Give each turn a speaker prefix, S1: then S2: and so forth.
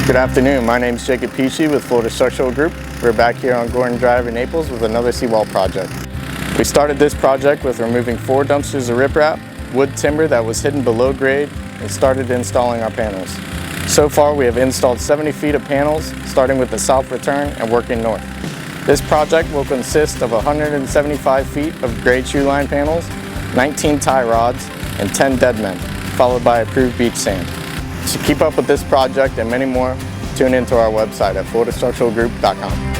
S1: Good afternoon, my name is Jacob Peachy with Florida Structural Group. We're back here on Gordon Drive in Naples with another Seawall project. We started this project with removing 4 dumpsters of riprap, wood timber that was hidden below grade, and started installing our panels. So far we have installed 70 feet of panels, starting with the south return and working north. This project will consist of 175 feet of grade shoe line panels, 19 tie rods, and 10 dead men, followed by approved beach sand. To keep up with this project and many more, tune into our website at floridastructuralgroup.com.